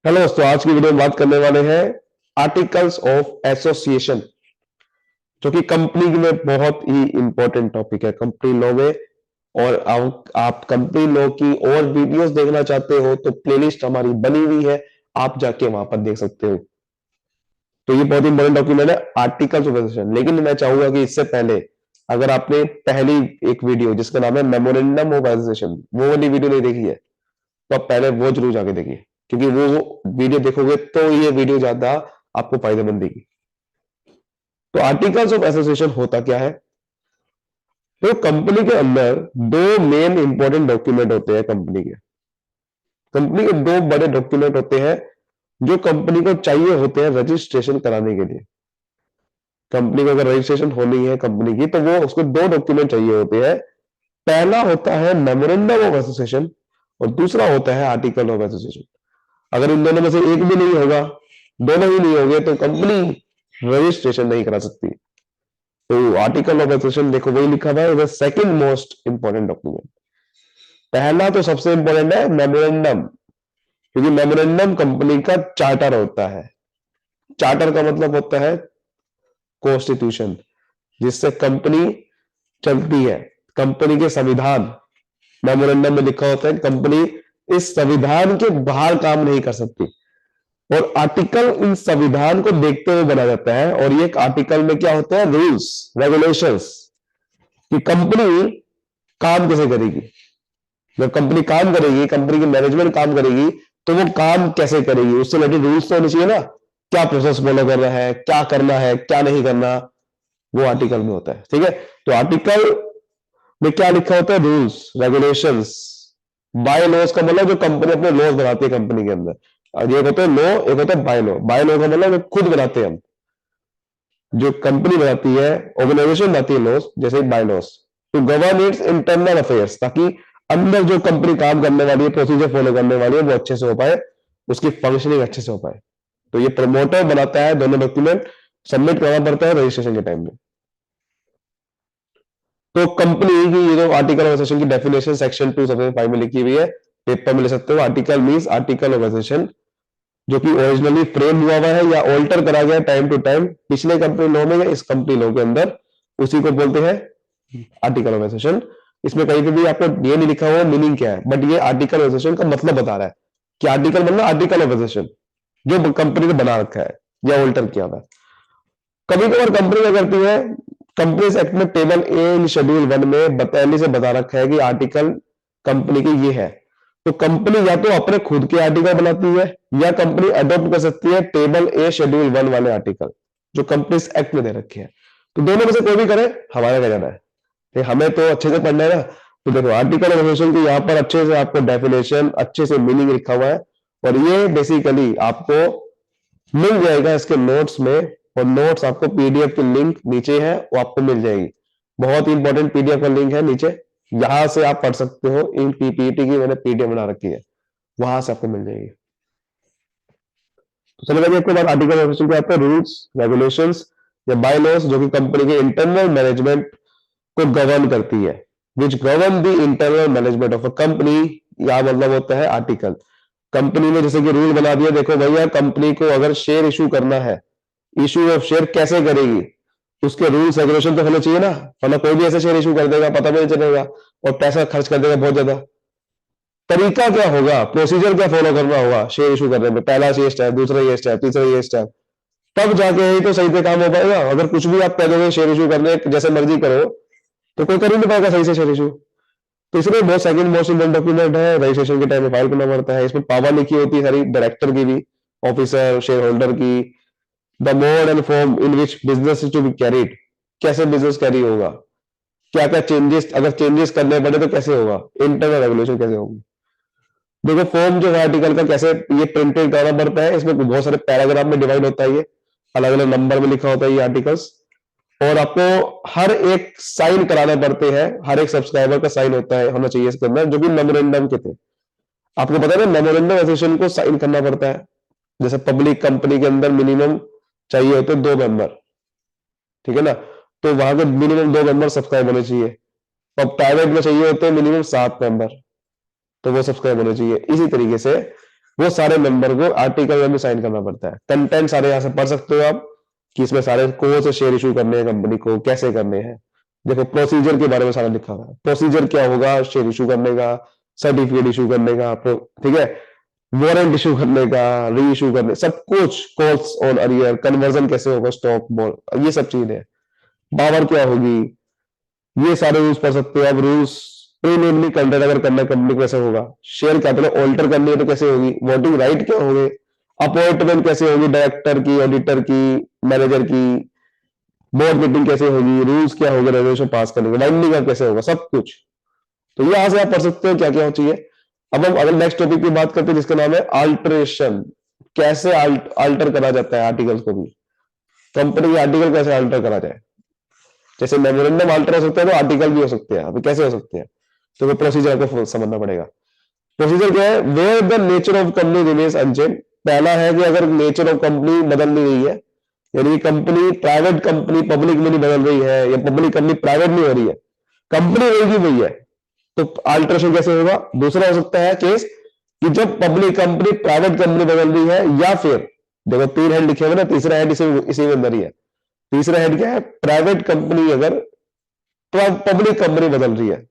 Hello दोस्तों, आज की वीडियो में बात करने वाले हैं आर्टिकल्स ऑफ एसोसिएशन, जो कि कंपनी में बहुत ही इंपॉर्टेंट टॉपिक है कंपनी लॉ में। और आप कंपनी लॉ की और वीडियोस देखना चाहते हो तो प्लेलिस्ट हमारी बनी हुई है, आप जाके वहां पर देख सकते हो। तो ये बहुत इंपॉर्टेंट डॉक्यूमेंट है आर्टिकल्स ऑफ एसोसिएशन। लेकिन मैं चाहूंगा कि इससे पहले अगर आपने पहली एक वीडियो जिसका नाम है मेमोरेंडम ऑफ एसोसिएशन, वो वाली वीडियो नहीं देखी है तो आप पहले वो जरूर जाके देखिए, क्योंकि वो वीडियो देखोगे तो ये वीडियो ज्यादा आपको फायदेमंद देगी। तो आर्टिकल्स ऑफ एसोसिएशन होता क्या है? तो कंपनी के अंदर दो मेन इंपॉर्टेंट डॉक्यूमेंट होते हैं। कंपनी के दो बड़े डॉक्यूमेंट होते हैं जो कंपनी को चाहिए होते हैं रजिस्ट्रेशन कराने के लिए। कंपनी को अगर रजिस्ट्रेशन होनी है कंपनी की, तो वो उसको दो डॉक्यूमेंट चाहिए होते हैं। पहला होता है मेमोरेंडम ऑफ एसोसिएशन और दूसरा होता है आर्टिकल ऑफ एसोसिएशन। अगर इन दोनों में से एक भी नहीं होगा, दोनों ही नहीं होंगे, तो कंपनी रजिस्ट्रेशन नहीं करा सकती। तो आर्टिकल ऑफ एसोसिएशन देखो वही लिखा हुआ है, सेकंड मोस्ट इंपॉर्टेंट डॉक्यूमेंट। पहला तो सबसे इंपॉर्टेंट है मेमोरेंडम, क्योंकि मेमोरेंडम कंपनी का चार्टर होता है। चार्टर का मतलब होता है कॉन्स्टिट्यूशन, जिससे कंपनी चलती है। कंपनी के संविधान मेमोरेंडम में लिखा होता है, कंपनी इस संविधान के बाहर काम नहीं कर सकती। और आर्टिकल इन संविधान को देखते हुए बनाया जाता है। और ये एक आर्टिकल में क्या होता है, रूल्स रेगुलेशंस, कि कंपनी काम कैसे करेगी। जब कंपनी काम करेगी, कंपनी की मैनेजमेंट काम करेगी, तो वो काम कैसे करेगी, उससे रिलेटेड रूल्स तो होने चाहिए ना। क्या प्रोसेस फॉलो करना है, क्या करना है, क्या नहीं करना, वो आर्टिकल में होता है। ठीक है, तो आर्टिकल में क्या लिखा होता है, रूल्स रेगुलेशंस। बाय लॉज का मतलब जो कंपनी अपने लॉज बनाती है कंपनी के अंदर, और ये होता है लॉ, एक होता है बाय लॉ। बाय लॉ का मतलब जो खुद बनाते हैं हम, जो कंपनी बनाती है, ऑर्गेनाइजेशन बनाती है लॉज, जैसे bylaws to govern its internal affairs, ताकि अंदर जो कंपनी काम करने वाली है, प्रोसीजर फॉलो करने वाली है, वो अच्छे से हो पाए, उसकी फंक्शनिंग अच्छे से हो पाए। तो ये प्रमोटर बनाता है, दोनों डॉक्यूमेंट सबमिट करना पड़ता है रजिस्ट्रेशन के टाइम में। तो कंपनी की ये जो आर्टिकल ऑफ एसोसिएशन की डेफिनेशन सेक्शन 275 में लिखी हुई है, पेपर में ले सकते हो। Article means article of association, जो कि ओरिजिनली फ्रेम हुआ है या ऑल्टर करा गया टाइम टू टाइम, पिछले कंपनी लॉ में या इस कंपनी लॉ के अंदर, उसी को बोलते हैं आर्टिकल ऑफ एसोसिएशन। इसमें कहीं पे भी आपको ये नहीं लिखा हुआ मीनिंग क्या है, बट ये आर्टिकल ऑफ एसोसिएशन का मतलब बता रहा है कि आर्टिकल मतलब आर्टिकल ऑफ एसोसिएशन जो कंपनी ने बना रखा है या ऑल्टर किया हुआ है। कभी कभार कंपनी क्या करती है, कंपनीज एक्ट में टेबल ए शेड्यूल 1 में पहले से बता रखा है कि आर्टिकल कंपनी के ये है। तो कंपनी या तो अपने खुद के आर्टिकल बनाती है, या कंपनी अडॉप्ट कर सकती है टेबल ए शेड्यूल 1 वाले आर्टिकल जो कंपनीज एक्ट में दे रखे हैं। तो दोनों में से कोई भी करे, हमारा क्या जाना है, हमें तो अच्छे से पढ़ना है ना। तो देखो आर्टिकल ऑफ एसोसिएशन की यहाँ पर अच्छे से आपको डेफिनेशन, अच्छे से मीनिंग लिखा हुआ है। और ये बेसिकली आपको मिल जाएगा इसके नोट्स में, और नोट्स आपको पीडीएफ की लिंक नीचे है, वो आपको मिल जाएगी। बहुत इंपॉर्टेंट पीडीएफ का लिंक है नीचे, यहां से आप पढ़ सकते हो। इन पीपीटी की मैंने पीडीएफ बना रखी है, वहां से आपको मिल जाएगी। तो चलो लगे आपके बाद आर्टिकल ऑफ एसोसिएशन के आते हैं रूल्स रेगुलेशंस या बाय लॉज, जो कि कंपनी के इंटरनल मैनेजमेंट को गवर्न करती है। Which govern the internal management of a company, यह मतलब होता है आर्टिकल। कंपनी ने जैसे कि रूल बना दिया, देखो भैया कंपनी को अगर शेयर इशू करना है, इशू ऑफ शेयर कैसे करेगी, उसके रूल्स रेगुलेशन तो होने चाहिए ना, वरना कोई भी ऐसे शेयर इशू कर देगा, पता भी नहीं चलेगा और पैसा खर्च कर देगा बहुत ज्यादा। तरीका क्या होगा, प्रोसीजर क्या फॉलो करना होगा शेयर इशू करने में, पहला ये स्टेप, दूसरा ये स्टेप, तीसरा ये स्टेप, तब जाके ही तो सही से काम हो पाएगा। अगर कुछ भी आप कह दोगे शेयर इशू करने जैसे मर्जी करो, तो कोई कर ही नहीं पाएगा सही से शेयर इशू। तो इसलिए बहुत सेकंड मोस्ट इंपॉर्टेंट डॉक्यूमेंट है, रजिस्ट्रेशन के टाइम में फाइल करना पड़ता है। इसमें पावर लिखी होती है सारी, डायरेक्टर की भी, ऑफिसर, शेयर होल्डर की, the mode and form in which business to be carried, कैसे बिजनेस कैरी होगा, क्या क्या चेंजेस, अगर चेंजेस करने पड़े तो कैसे होगा, इंटरनल रेगुलेशन कैसे होगी। देखो फॉर्म जो है आर्टिकल का कैसे ये प्रिंटेड करना पड़ता है, इसमें बहुत सारे पैराग्राफ में डिवाइड होता है, ये अलग अलग नंबर में लिखा होता है ये आर्टिकल्स। और आपको हर एक साइन कराने पड़ते हैं, हर एक सब्सक्राइबर का साइन होता है, होना चाहिए इसके अंदर, जो कि मेमोरेंडम के थे। आपको पता है ना, मेमोरेंडम एसोसिएशन को साइन करना पड़ता है। जैसे पब्लिक कंपनी के अंदर मिनिमम चाहिए होते 2 मेंबर, ठीक है ना, तो वहां के मिनिमम 2 मेंबर सब्सक्राइब होने चाहिए। और प्राइवेट में चाहिए होते हैं मिनिमम 7 मेंबर, तो वो सब्सक्राइब होने चाहिए। इसी तरीके से वो सारे मेंबर को आर्टिकल में साइन करना पड़ता है। कंटेंट सारे यहाँ से पढ़ सकते हो आप कि इसमें सारे कौन से शेयर इशू करने हैं कंपनी को, कैसे करने हैं। देखो प्रोसीजर के बारे में सारा लिखा हुआ है, प्रोसीजर क्या होगा शेयर इशू करने का, सर्टिफिकेट इशू करने का, ठीक है, वारंट इशू करने का, री इशू करने, सब कुछ, कॉल्स ऑन अरियर, कन्वर्जन कैसे होगा स्टॉक बॉन्ड, ये सब चीजें, पावर क्या होगी, ये सारे रूल्स पढ़ सकते हो आप। रूल्स प्रीलिमिनरी कंटेंट अगर करना कंपनी कैसे होगा, शेयर कैपिटल ऑल्टर करनी है तो कैसे होगी, वोटिंग राइट क्या होंगे, अपॉइंटमेंट कैसे होगी डायरेक्टर की, ऑडिटर की, मैनेजर की, बोर्ड मीटिंग कैसे होगी, रूल्स क्या होगा रेजोल्यूशन पास करने के, बाइंडिंग अब कैसे होगा, सब कुछ। तो ये यहां से आप पढ़ सकते हो क्या क्या चाहिए। अब हम अगर नेक्स्ट टॉपिक की बात करते हैं जिसका नाम है अल्टरेशन, कैसे अल्टर करा जाता है आर्टिकल्स को भी, कंपनी के आर्टिकल कैसे अल्टर करा जाए। जैसे मेमोरेंडम अल्टर हो सकता है तो आर्टिकल भी हो सकते हैं, अभी कैसे हो सकते हैं, तो वो प्रोसीजर आपको समझना पड़ेगा। प्रोसीजर क्या है, where the nature of company remains unchanged. पहला है कि अगर नेचर ऑफ कंपनी बदल नहीं रही है, यानी कंपनी प्राइवेट कंपनी पब्लिक में नहीं बदल रही है, या पब्लिक कंपनी प्राइवेट नहीं हो रही है, कंपनी वही की वही है, तो अल्टरेशन कैसे होगा। दूसरा हो सकता है केस कि जब पब्लिक कंपनी प्राइवेट कंपनी बदल रही है, या फिर देखो तीन हेड लिखे हुए ना, तीसरा हेड इसी में अंदर ही है। तीसरा हेड क्या है, प्राइवेट कंपनी अगर पब्लिक कंपनी बदल रही है,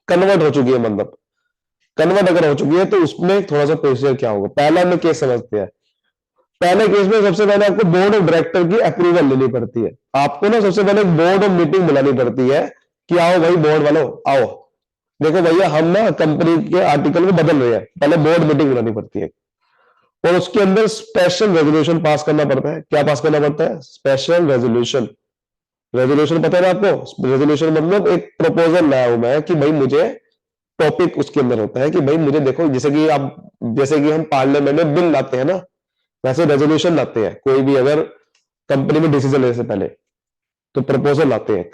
कन्वर्ट हो चुकी है, मतलब कन्वर्ट अगर हो चुकी है, तो उसमें थोड़ा सा प्रोसीजर क्या होगा। पहला में केस समझते हैं। पहले केस में सबसे पहले आपको बोर्ड ऑफ डायरेक्टर की अप्रूवल लेनी पड़ती है। आपको ना सबसे पहले बोर्ड ऑफ मीटिंग बुलानी पड़ती है कि आओ भाई बोर्ड वालों आओ, देखो भैया हम ना कंपनी के आर्टिकल को बदल रहे हैं, पहले बोर्ड मीटिंग बुलानी पड़ती है। और उसके अंदर स्पेशल रेजोल्यूशन पास करना पड़ता है। क्या पास करना पड़ता है, स्पेशल रेजोल्यूशन। रेजोल्यूशन पता है ना आपको, रेजोल्यूशन मतलब एक प्रपोजल लाया हूं मैं कि भाई मुझे, टॉपिक उसके अंदर होता है कि भाई मुझे देखो, जैसे कि हम पार्लियामेंट में बिल लाते हैं ना, वैसे रेजोल्यूशन लाते हैं कोई भी अगर कंपनी में डिसीजन लेने से पहले, तो प्रपोजल लाते हैं।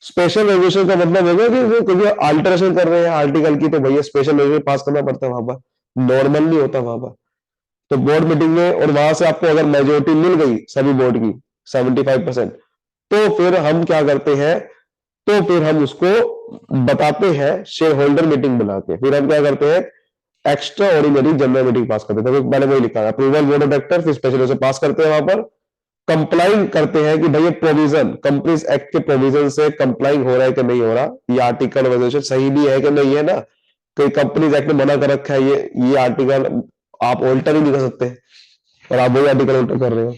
स्पेशल रेजोल्यूशन का मतलब होगा कि क्योंकि अल्टरेशन कर रहे हैं आर्टिकल की, तो भैया स्पेशल रेजोल्यूशन पास करना पड़ता है वहां पर, नॉर्मल नहीं होता वहां पर। तो बोर्ड मीटिंग में, और वहां से आपको अगर मेजोरिटी मिल गई सभी बोर्ड की 75%, तो फिर हम क्या करते हैं, तो फिर हम उसको बताते हैं शेयर होल्डर मीटिंग बुला के, फिर हम क्या करते हैं, एक्स्ट्रा ऑर्डिनरी जनरल मीटिंग पास करते हैं। तो पहले वही लिखा है, अप्रूवल बोर्ड ऑफ डायरेक्टर, फिर स्पेशल से पास करते हैं वहां पर, कंप्लाइंग करते हैं कि भाई ये प्रोविजन कंपनीज एक्ट के प्रोविजन से कंप्लाइंग हो रहा है कि नहीं हो रहा, ये आर्टिकल रेजोल्यूशन सही भी है कि नहीं है ना। कोई कंपनीज एक्ट में मना कर रखा है ये आर्टिकल आप ऑल्टर ही नहीं कर सकते, और आप वही आर्टिकल ऑल्टर कर रहे हो।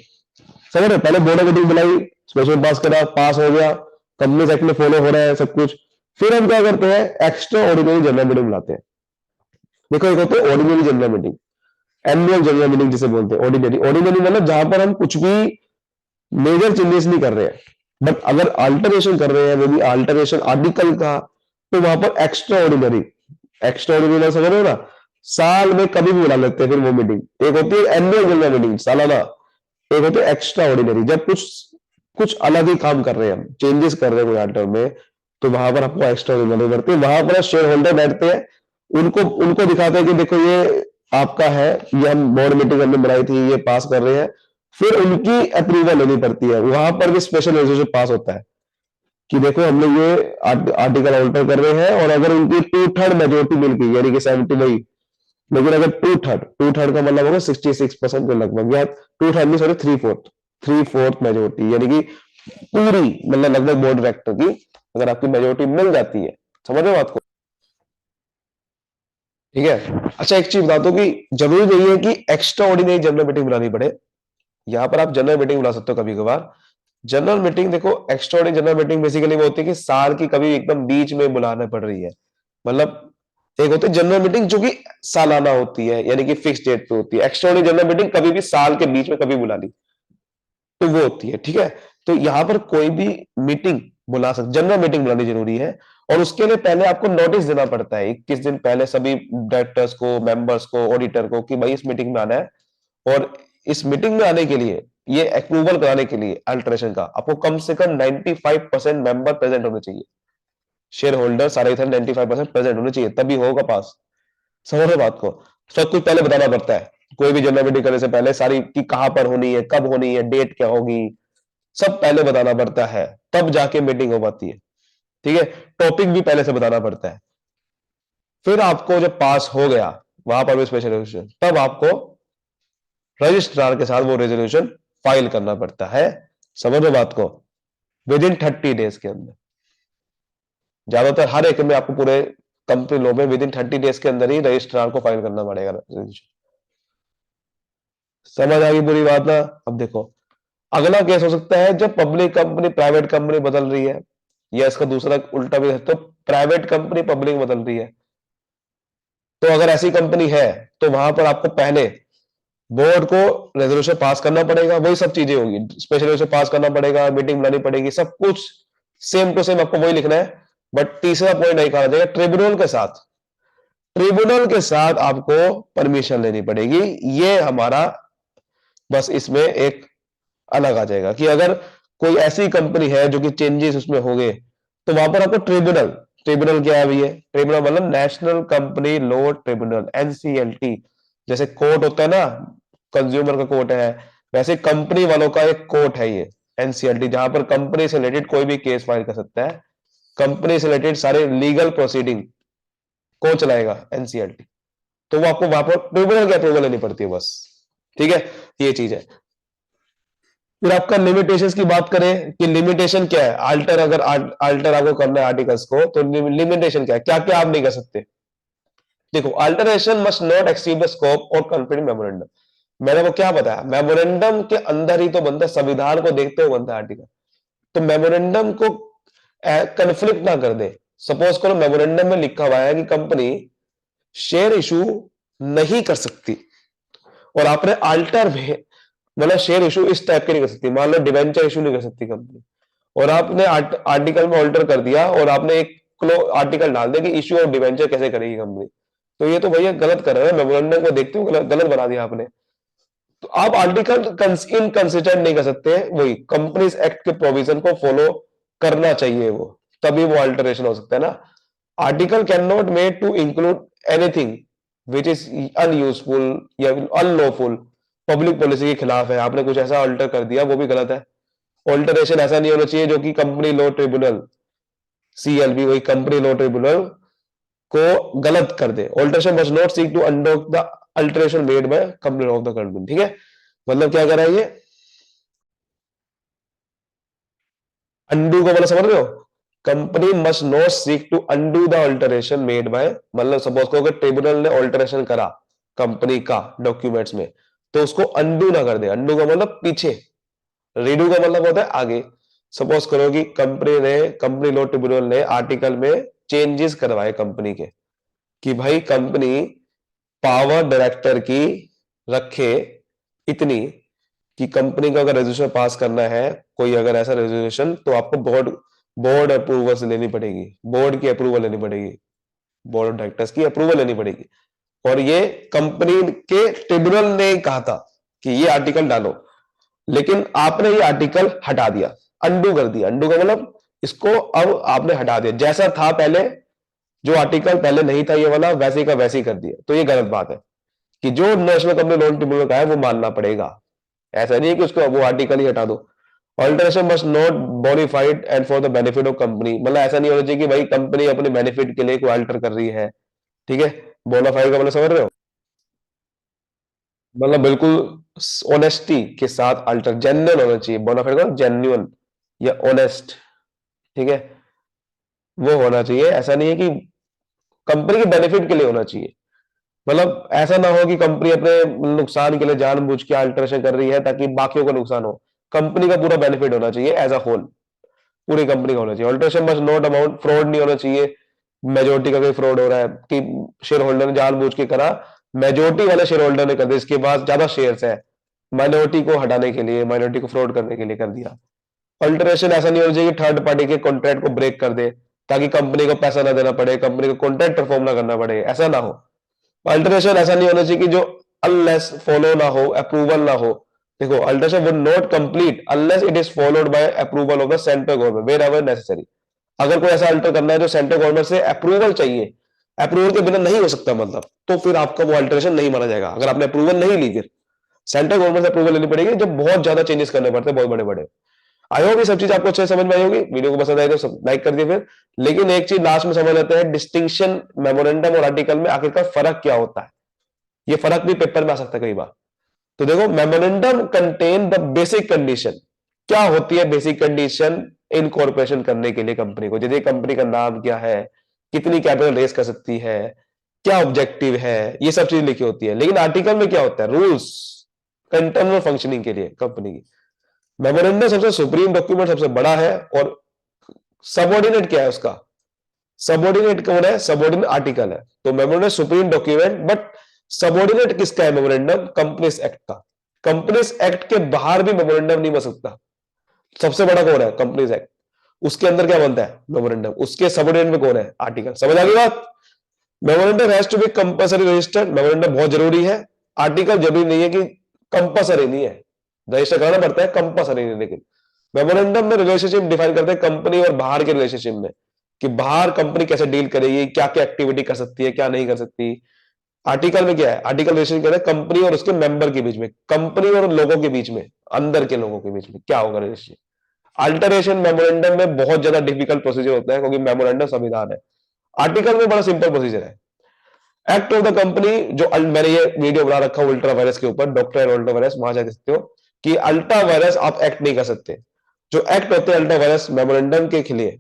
समझ रहे, पहले बोर्ड ऑफ मीटिंग बुलाई, स्पेशल पास करा, पास हो गया, कंपनीज एक्ट में फॉलो हो रहा है सब कुछ, फिर हम क्या करते हैं, एक्स्ट्रा ऑर्डिनरी जनरल मीटिंग बुलाते हैं। देखो एक होता है ordinary general meeting, annual general meeting जिसे बोलते हैं। ऑर्डिनरी ऑर्डिनरी मतलब जहां पर हम कुछ भी मेजर चेंजेस नहीं कर रहे हैं, बट अगर अल्टरेशन कर रहे हैं, वो भी अल्टरेशन आर्टिकल का, तो वहां पर एक्स्ट्रा ऑर्डिनरी, एक्स्ट्रा ऑर्डिनरी समझ रहे हो ना, साल में कभी भी बुला लेते हैं फिर वो मीटिंग। एक होती है एनुअल जनरल मीटिंग सालाना, एक होती है एक्स्ट्रा ऑर्डिनरी, जब कुछ कुछ अलग ही काम कर रहे हैं, हम चेंजेस कर रहे हैं कोई आर्टर में, तो वहां पर आपको एक्स्ट्रा ऑर्डिनरी करते हैं। वहां पर शेयर होल्डर बैठते हैं, उनको उनको दिखाते हैं कि देखो ये आपका है, ये हम बोर्ड मीटिंग हमने बनाई थी, ये पास कर रहे हैं। फिर उनकी अप्रूवल लेनी पड़ती है, वहां पर भी स्पेशल रेजोल्यूशन पास होता है कि देखो हम लोग ये आर्टिकल ऑल्टर कर रहे हैं, और अगर उनकी 2/3 मेजोरिटी मिल गई, यानी कि 70 वही, लेकिन अगर टू थर्ड का मतलब होगा 66% के लगभग, या 2/3 नहीं सॉरी 3/4 मेजोरिटी, यानी कि पूरी मतलब लगभग बोर्ड डायरेक्टर की अगर आपकी मेजोरिटी मिल जाती है। समझ रहे हो बात को, ठीक है। अच्छा एक चीज बता दो कि जरूरी नहीं है कि एक्स्ट्रा ऑर्डिनरी जनरल मीटिंग बुलानी पड़े, यहाँ पर आप जनरल मीटिंग बुला सकते हो कभी कभार। जनरल मीटिंग देखो, extra ordinary general meeting basically वो होती है कि साल की कभी एकदम बीच में बुलाना पड़ रही है, मतलब एक होती है जनरल मीटिंग जो कि सालाना होती है, यानी कि फिक्स डेट पे होती है। एक्स्ट्रा ऑर्डिनरी जनरल मीटिंग कभी भी साल के बीच में कभी बुला ली तो वो होती है, ठीक है। तो यहां पर कोई भी मीटिंग बुला सकते, जनरल मीटिंग बुलानी जरूरी है, और उसके लिए पहले आपको नोटिस देना पड़ता है 21 दिन पहले सभी डायरेक्टर्स को, मेंबर्स को, ऑडिटर को कि भाई इस मीटिंग में आना है। और इस मीटिंग में आने के लिए, ये अप्रूवल कराने के लिए अल्टरेशन का, आपको कम से कम 95% मेंबर प्रेजेंट होने चाहिए, शेयर होल्डर सारे इधर 95% प्रेजेंट होने चाहिए, तभी होगा पास। समझ रहे बात को, सब कुछ पहले बताना पड़ता है, कोई भी जनरल मीटिंग करने से पहले सारी कि कहां पर होनी है, कब होनी है, डेट क्या होगी, सब पहले बताना पड़ता है, तब जाके मीटिंग हो पाती है, ठीक है। टॉपिक भी पहले से बताना पड़ता है। फिर आपको जब पास हो गया, वहां पर भी स्पेशल रेजोल्यूशन, तब आपको रजिस्ट्रार के साथ वो रेजोल्यूशन फाइल करना पड़ता है। समझ लो बात को, विद इन 30 डेज के अंदर। ज्यादातर हर एक में आपको पूरे कंपनी लॉ में विद इन 30 डेज के अंदर ही रजिस्ट्रार को फाइल करना पड़ेगा रेजोल्यूशन। समझ आ गई पूरी बात ना? अब देखो, अगला केस हो सकता है जब पब्लिक कंपनी प्राइवेट कंपनी बदल रही है, या इसका दूसरा उल्टा भी है, तो प्राइवेट कंपनी पब्लिक बदल रही है। तो अगर ऐसी कंपनी है तो वहां पर आपको पहले बोर्ड को रेजोल्यूशन पास करना पड़ेगा, वही सब चीजें होगी, स्पेशल रेजोल्यूशन पास करना पड़ेगा, मीटिंग बुलानी पड़ेगी, सब कुछ सेम टू सेम आपको वही लिखना है। बट तीसरा पॉइंट नहीं कहा जाएगा, ट्रिब्यूनल के साथ, ट्रिब्यूनल के साथ आपको परमिशन लेनी पड़ेगी। ये हमारा बस इसमें एक अलग आ जाएगा कि अगर कोई ऐसी कंपनी है जो कि चेंजेस उसमें हो गए, तो वहां पर आपको ट्रिब्यूनल, ट्रिब्यूनल क्या है भैया? ट्रिब्यूनल मतलब national company law tribunal, NCLT. जैसे कोर्ट होता है ना, कंज्यूमर का कोर्ट है, वैसे कंपनी वालों का एक कोर्ट है ये एनसीएलटी, जहां पर कंपनी से रिलेटेड कोई भी केस फाइल कर सकता है। कंपनी से रिलेटेड सारे लीगल प्रोसीडिंग कौन चलाएगा? एनसीएलटी। तो वो आपको वहां पर ट्रिब्यूनल की अप्रूवल लेनी पड़ती है बस। ठीक है, ये चीज है। फिर आपका लिमिटेशंस की बात करें कि लिमिटेशन क्या है, अल्टर, अगर अल्टर आपको करना है आर्टिकल्स को, तो लिमिटेशन क्या है, क्या क्या आप नहीं कर सकते? देखो, alteration must not exceed the scope और कंप्लीट मेमोरेंडम। मैंने वो क्या बताया, मेमोरेंडम के अंदर ही तो बनता है, संविधान को देखते हुए बनता है आर्टिकल। तो मेमोरेंडम को कंफ्लिक्ट ना कर दे। सपोज करो मेमोरेंडम में लिखा हुआ है कि कंपनी शेयर इशू नहीं कर सकती, और आपने अल्टर में, मतलब शेयर इशू इस टाइप के नहीं कर सकती, मान लो डिवेंचर इशू नहीं कर सकती कंपनी, और आपने आर्टिकल में ऑल्टर कर दिया और आपने एक आर्टिकल डाल दिया कि इशू ऑफ डिवेंचर कैसे करेगी कंपनी। तो ये तो भैया गलत कर रहे हैं, मेमोरेंडम को देखते हुए गलत बना दिया आपने। तो आप आर्टिकल इनकंसिस्टेंट नहीं कर सकते, वही कंपनीज एक्ट के प्रोविजन को फॉलो करना चाहिए वो, तभी वो अल्टरेशन हो सकता है ना। Article cannot made to include anything which is unuseful या अनलॉफुल, पब्लिक पॉलिसी के खिलाफ है, आपने कुछ ऐसा अल्टर कर दिया, वो भी गलत है। ऑल्टरेशन ऐसा नहीं होना चाहिए जो कि कंपनी लॉ ट्रिब्यूनल, सीएलबी, वही कंपनी लॉ ट्रिब्यूनल को गलत कर दे। Alteration must not seek to undo the alteration made by company of the company. ठीक है, मतलब क्या कर रहा है ये, अंडू को मतलब समझ रहे हो? Company must not seek to undo the alteration made by, मतलब सपोज करो कि ट्रिब्यूनल ने अल्टरेशन करा कंपनी का डॉक्यूमेंट्स में, तो उसको अंडू ना कर दे। अंडू का मतलब पीछे, रीडू का मतलब होता है आगे। सपोज करो कि कंपनी लॉ ट्रिब्यूनल ने आर्टिकल में चेंजेस करवाए कंपनी के, कि भाई कंपनी पावर डायरेक्टर की रखे इतनी, कि कंपनी को अगर रेजोल्यूशन पास करना है, कोई अगर ऐसा रेजोल्यूशन, तो आपको बोर्ड बोर्ड अप्रूवल से लेनी पड़ेगी, बोर्ड की अप्रूवल लेनी पड़ेगी, बोर्ड ऑफ डायरेक्टर्स की अप्रूवल लेनी पड़ेगी। और ये कंपनी के ट्रिब्यूनल ने कहा था कि ये आर्टिकल डालो, लेकिन आपने ये आर्टिकल हटा दिया, अंडू कर दिया। अंडू का मतलब इसको अब आपने हटा दिया, जैसा था पहले, जो आर्टिकल पहले नहीं था ये वाला, वैसे का वैसे ही कर दिया। तो ये गलत बात है कि जो नेशनल कंपनी लॉ ट्रिब्यूनल का है वो मानना पड़ेगा। ऐसा नहीं है कि उसको वो आर्टिकल ही हटा दो। Alteration must not bona fide and for the benefit of company, मतलब ऐसा नहीं होना चाहिए कि भाई कंपनी अपने बेनिफिट के लिए कोई अल्टर कर रही है। ठीक है, बोनाफाइड का मतलब समझ रहे हो? मतलब बिल्कुल ऑनेस्टी के साथ अल्टर, जेन्युइन होना चाहिए। बोनाफाइड का जेन्युइन या ऑनेस्ट, ठीक है, वो होना चाहिए। ऐसा नहीं है कि कंपनी के बेनिफिट के लिए होना चाहिए, मतलब ऐसा ना हो कि कंपनी अपने नुकसान के लिए जानबूझ के अल्टरेशन कर रही है ताकि बाकियों को नुकसान हो। कंपनी का पूरा बेनिफिट होना चाहिए एज अ होल, पूरी कंपनी का होना चाहिए। Alteration must not amount, fraud नहीं होना चाहिए, मेजोरिटी का कोई फ्रॉड हो रहा है कि शेयर होल्डर ने जानबूझ के करा, मेजोरिटी वाले शेयर होल्डर ने कर दिया, इसके पास ज्यादा शेयर्स है, माइनॉरिटी को हटाने के लिए, माइनॉरिटी को फ्रॉड करने के लिए कर दिया। अल्टरेशन ऐसा नहीं होना चाहिए कि थर्ड पार्टी के कॉन्ट्रैक्ट को ब्रेक कर दे ताकि कंपनी को पैसा ना देना पड़े, कंपनी को कॉन्ट्रैक्ट परफॉर्म ना करना पड़े, ऐसा ना हो। अल्टरेशन ऐसा नहीं होना चाहिए कि जो अनलेस फॉलो ना हो, अप्रूवल ना हो। देखो, alteration would not complete unless it is followed by approval of the central government wherever necessary. अगर कोई ऐसा अल्टर करना है जो सेंट्रल गवर्नमेंट से अप्रूवल चाहिए, अप्रूवल के बिना नहीं हो सकता, मतलब तो फिर आपका वो अल्टरेशन नहीं माना जाएगा। अगर आपने अप्रूवल नहीं ली, फिर सेंट्रल गवर्नमेंट से अप्रूवल लेनी पड़ेगी, जब बहुत ज्यादा चेंजेस करने पड़ते हैं, बहुत बड़े बड़े। आई होप ये सब चीज आपको अच्छे समझ में आई होगी। वीडियो को पसंद आए तो लाइक कर दिए फिर। लेकिन एक चीज लास्ट में समझ लेते हैं, डिस्टिंक्शन मेमोरेंडम और आर्टिकल में आखिरकार फर्क क्या होता है। ये फर्क भी पेपर में आ सकता है कई बार। तो देखो, memorandum contain the basic condition. क्या होती है बेसिक कंडीशन इनकॉर्पोरेशन करने के लिए कंपनी को? जैसे कंपनी का नाम क्या है, कितनी कैपिटल रेस कर सकती है, क्या ऑब्जेक्टिव है, ये सब चीज लिखी होती है। लेकिन आर्टिकल में क्या होता है? रूल्स इंटरनल फंक्शनिंग के लिए कंपनी की। मेमोरेंडम सबसे सुप्रीम डॉक्यूमेंट, सबसे बड़ा है। और सबऑर्डिनेट क्या है उसका? सबऑर्डिनेट कौन है? सबऑर्डिनेट आर्टिकल है। तो memorandum supreme document, but subordinate किसका है मेमोरेंडम? कंपनीज एक्ट का। कंपनीज एक्ट के बाहर भी मेमोरेंडम नहीं बन सकता। सबसे बड़ा कौन है? Companies act. उसके अंदर क्या बनता है? मेमोरेंडम। उसके सबऑर्डिनेट में कौन है? आर्टिकल। समझ आ गई बात? Memorandum has to be compulsory registered. Memorandum बहुत जरूरी है। आर्टिकल जरूरी नहीं है कि कंपल्सरी नहीं है, रजिस्टर कराना पड़ता है, कंपल्सरी नहीं। लेकिन मेमोरेंडम में रिलेशनशिप डिफाइन करते हैं कंपनी और बाहर के रिलेशनशिप में, कि बाहर कंपनी कैसे डील करेगी, क्या क्या एक्टिविटी कर सकती है, क्या नहीं कर सकती। आर्टिकल में क्या है? आर्टिकल रिलेशन कहते हैं कंपनी और उसके मेंबर के बीच में, कंपनी और लोगों के बीच में, अंदर के लोगों के बीच में क्या होगा रिलेशनशिप। अल्टरेशन मेमोरेंडम में बहुत ज्यादा डिफिकल्ट प्रोसीजर होता है, क्योंकि मेमोरेंडम संविधान है। आर्टिकल में बड़ा सिंपल प्रोसीजर है। एक्ट ऑफ द कंपनी, जो मैंने ये वीडियो बना रखा है अल्ट्रा वायरस के ऊपर, डॉक्टर एंड अल्ट्रा वायरस, वहां जा सकते हो कि अल्ट्रा वायरस आप एक्ट नहीं कर सकते। जो एक्ट होते हैं अल्ट्रा वायरस मेमोरेंडम के लिए,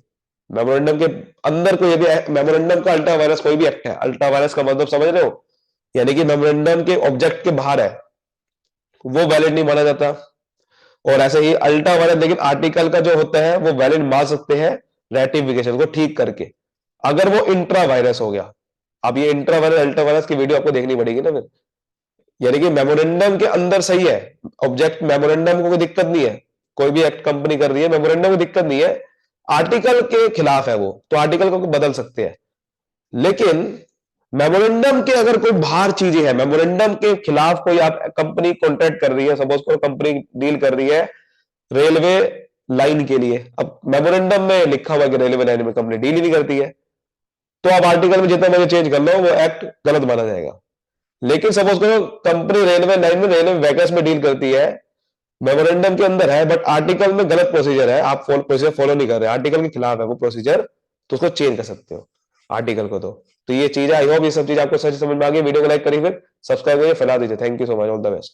मेमोरेंडम के अंदर कोई यदि मेमोरेंडम का अल्ट्रा वायरस कोई भी एक्ट है, अल्ट्रा वायरस का मतलब समझ रहे हो, यानी कि मेमोरेंडम के ऑब्जेक्ट के बाहर है, वो वैलिड नहीं माना जाता। और ऐसे ही अल्ट्रा वायरस, लेकिन आर्टिकल का जो होता है वो वैलिड मान सकते हैं रेटिफिकेशन को ठीक करके, अगर वो इंट्रा वायरस हो गया। अब ये इंट्रा वायरस अल्ट्रा वायरस की वीडियो आपको देखनी पड़ेगी ना फिर। यानी कि मेमोरेंडम के अंदर सही है ऑब्जेक्ट, मेमोरेंडम को कोई दिक्कत नहीं है, कोई भी एक्ट कंपनी कर रही है, मेमोरेंडम को दिक्कत नहीं है, आर्टिकल के खिलाफ है वो, तो आर्टिकल को बदल सकते हैं। लेकिन मेमोरेंडम के अगर कोई बाहर चीजें है, मेमोरेंडम के खिलाफ कोई आप कंपनी कॉन्ट्रैक्ट कर रही है, सपोज कोई कंपनी डील कर रही है रेलवे लाइन के लिए, अब मेमोरेंडम में लिखा हुआ कि रेलवे लाइन में कंपनी डील ही नहीं करती है, तो आप आर्टिकल में जितना मुझे चेंज कर लो वो एक्ट गलत माना जाएगा। लेकिन सपोज करो कंपनी रेलवे लाइन में, रेलवे वैकेंस में डील करती है, मेमोरेंडम के अंदर है, बट आर्टिकल में गलत प्रोसीजर है, आप प्रोसीजर फॉलो नहीं कर रहे, आर्टिकल के खिलाफ है वो प्रोसीजर, तो उसको चेंज कर सकते हो आर्टिकल को। तो ये चीज, आई होप ये सब चीज आपको सच समझ में आ गई। वीडियो को लाइक करिए, फिर सब्सक्राइब करिए, फैला दीजिए। Thank you so much, all the best.